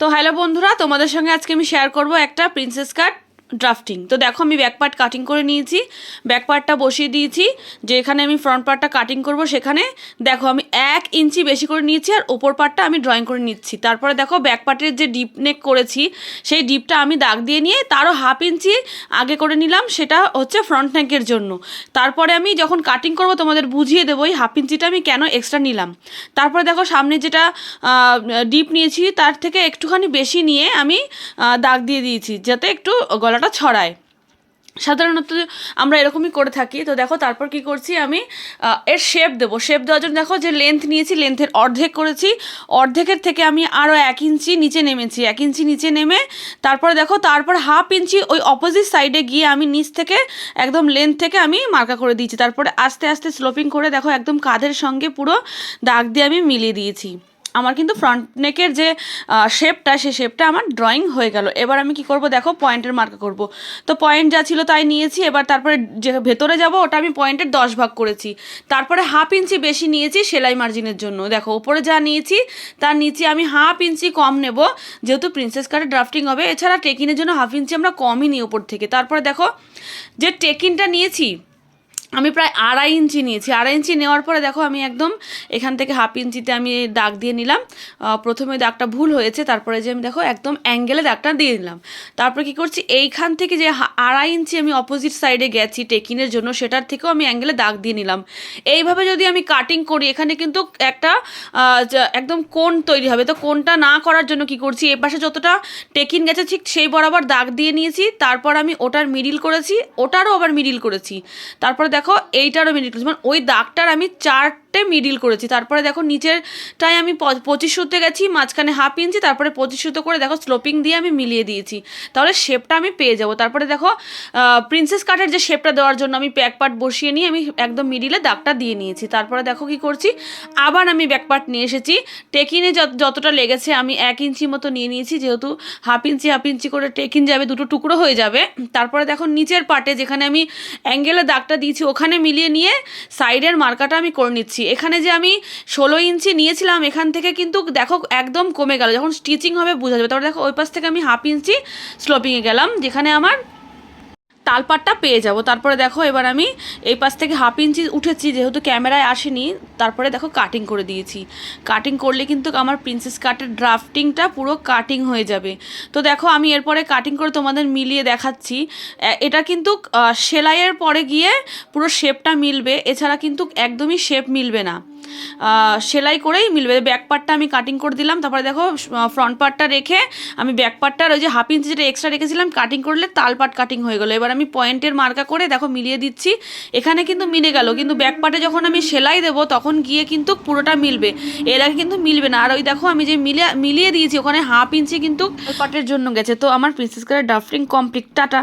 তো হ্যালো বন্ধুরা, তোমাদের সঙ্গে আজকে আমি শেয়ার করব একটা প্রিন্সেস কাট ড্রাফটিং। তো দেখো আমি ব্যাক পার্ট কাটিং করে নিয়েছি, ব্যাক পার্টটা বসিয়ে দিয়েছি। যে এখানে আমি ফ্রন্ট পার্টটা কাটিং করব সেখানে দেখো আমি 1 ইঞ্চি বেশি করে নিয়েছি আর ওপর পার্টটা আমি ড্রয়িং করে নিচ্ছি। তারপরে দেখো ব্যাক পার্টের যে ডিপ নেক করেছি সেই ডিপটা আমি দাগ দিয়ে নিয়ে তারও 1/2 ইঞ্চি আগে করে নিলাম, সেটা হচ্ছে ফ্রন্ট নেকের জন্য। তারপরে আমি যখন কাটিং করব তোমাদের বুঝিয়ে দেবো এই 1/2 ইঞ্চিটা আমি কেন এক্সট্রা নিলাম। তারপরে দেখো সামনে যেটা ডিপ নিয়েছি তার থেকে একটুখানি বেশি নিয়ে আমি দাগ দিয়ে দিয়েছি যাতে একটু গলাটা ছড়ায়। সাধারণত আমরা এরকমই করে থাকি। তো দেখো তারপর কি করছি আমি এর শেপ দেবো। শেপ দেওয়ার জন্য দেখো যে লেন্থ নিয়েছি, লেন্থের অর্ধেক করেছি, অর্ধেকের থেকে আমি আরও 1 ইঞ্চি নিচে নেমেছি। 1 ইঞ্চি নিচে নেমে তারপরে দেখো তারপর 1/2 ইঞ্চি ওই অপোজিট সাইডে গিয়ে আমি নিচ থেকে একদম লেন্থ থেকে আমি মার্কা করে দিয়েছি। তারপরে আস্তে আস্তে স্লোপিং করে দেখো একদম কাঁধের সঙ্গে পুরো দাগ দিয়ে আমি মিলিয়ে দিয়েছি। আমার কিন্তু ফ্রন্ট নেকের যে শেপটা সেই শেপটা আমার ড্রয়িং হয়ে গেল। এবার আমি কি করব দেখো পয়েন্টের মার্কা করব। তো পয়েন্ট যা ছিল তাই নিয়েছি। এবার তারপরে যে ভেতরে যাব ওটা আমি পয়েন্টের 10 ভাগ করেছি। তারপরে 1/2 ইঞ্চি বেশি নিয়েছি সেলাই মার্জিনের জন্য। দেখো উপরে যা নিয়েছি তার নিচে আমি 1/2 ইঞ্চি কম নেব, যেহেতু প্রিন্সেস কাটে ড্রাফটিং হবে। এছাড়া টেকিনের জন্য 1/2 ইঞ্চি আমরা কমই নিই উপর থেকে। তারপরে দেখো যে টেকিনটা নিয়েছি আমি প্রায় 2.5 ইঞ্চি নিয়েছি। 2.5 ইঞ্চি নেওয়ার পরে দেখো আমি একদম এখান থেকে 1/2 ইঞ্চিতে আমি দাগ দিয়ে নিলাম। প্রথমে দাগটা ভুল হয়েছে, তারপরে যে আমি দেখো একদম অ্যাঙ্গেলে দাগটা দিয়ে নিলাম। তারপরে কি করছি এইখান থেকে যে 2.5 ইঞ্চি আমি অপোজিট সাইডে গেছি টেকিনের জন্য সেটার থেকেও আমি অ্যাঙ্গেলে দাগ দিয়ে নিলাম। এইভাবে যদি আমি কাটিং করি এখানে কিন্তু একটা একদম কোণ তৈরি হবে। তো কোণটা না করার জন্য কি করছি, এপাশে যতটা টেকিন গেছে ঠিক সেই বরাবর দাগ দিয়ে নিয়েছি। তারপর আমি ওটার মিডিল করেছি, ওটারও আবার মিডিল করেছি। তারপরে দেখো এইটারও মিডিল করেছি, মানে ওই দাগটার আমি 4টে মিডিল করেছি। তারপরে দেখো নিচেরটায় আমি 25 সুতে গেছি, মাঝখানে 1/2 ইঞ্চি, তারপরে 25 সুতো করে দেখো স্লোপিং দিয়ে আমি মিলিয়ে দিয়েছি। তাহলে শেপটা আমি পেয়ে যাবো। তারপরে দেখো প্রিন্সেস কাটের যে শেপটা দেওয়ার জন্য আমি ব্যাক পার্ট বসিয়ে নিয়ে আমি একদম মিডিলে দাগটা দিয়ে নিয়েছি। তারপরে দেখো কি করছি, আবার আমি ব্যাক পার্ট নিয়ে এসেছি। টেকিনে যতটা লেগেছে আমি 1 ইঞ্চি মতো নিয়ে নিয়েছি, যেহেতু 1/2 ইঞ্চি করে টেকিন যাবে, দুটো টুকরো হয়ে যাবে। তারপরে দেখো নিচের পার্টে যেখানে আমি অ্যাঙ্গেলে দাগটা দিয়েছি ওখানে মিলিয়ে নিয়ে সাইডের মার্কাটা আমি করে নিচ্ছি। এখানে যে আমি 16 ইঞ্চি নিয়েছিলাম এখান থেকে কিন্তু দেখো একদম কমে গেল, যখন স্টিচিং হবে বোঝা যাবে। তারপরে দেখো ওই পাশ থেকে আমি 1/2 ইঞ্চি স্লোপিংয়ে গেলাম, যেখানে আমার তালপাটটা পেয়ে যাব। তারপরে দেখো এবার আমি এই পাশ থেকে 1/2 ইঞ্চি উঠেছি, যেহেতু ক্যামেরায় আসেনি। তারপরে দেখো কাটিং করে দিয়েছি। কাটিং করলে কিন্তু আমার প্রিন্সেস কাটের ড্রাফটিংটা পুরো কাটিং হয়ে যাবে। তো দেখো আমি এরপরে কাটিং করে তোমাদের মিলিয়ে দেখাচ্ছি। এটা কিন্তু সেলাইয়ের পরে গিয়ে পুরো শেপটা মিলবে, এছাড়া কিন্তু একদমই শেপ মিলবে না, সেলাই করেই মিলবে। ব্যাক পার্টটা আমি কাটিং করে দিলাম। তারপরে দেখো ফ্রন্ট পার্টটা রেখে আমি ব্যাক পার্টটার ওই যে 1/2 ইঞ্চি যেটা এক্সট্রা রেখেছিলাম কাটিং করলে তাল পার্ট কাটিং হয়ে গেলো। এবার আমি পয়েন্টের মার্কা করে দেখো মিলিয়ে দিচ্ছি। এখানে কিন্তু মিলে গেল, কিন্তু ব্যাক পার্টে যখন আমি সেলাই দেবো তখন গিয়ে কিন্তু পুরোটা মিলবে, এর আগে কিন্তু মিলবে না। আর ওই দেখো আমি যে মিলিয়ে দিয়েছি ওখানে 1/2 ইঞ্চি কিন্তু পার্টের জন্য গেছে। তো আমার প্রিন্সেস কাটের ড্রাফটিং কমপ্লিট। টাটা।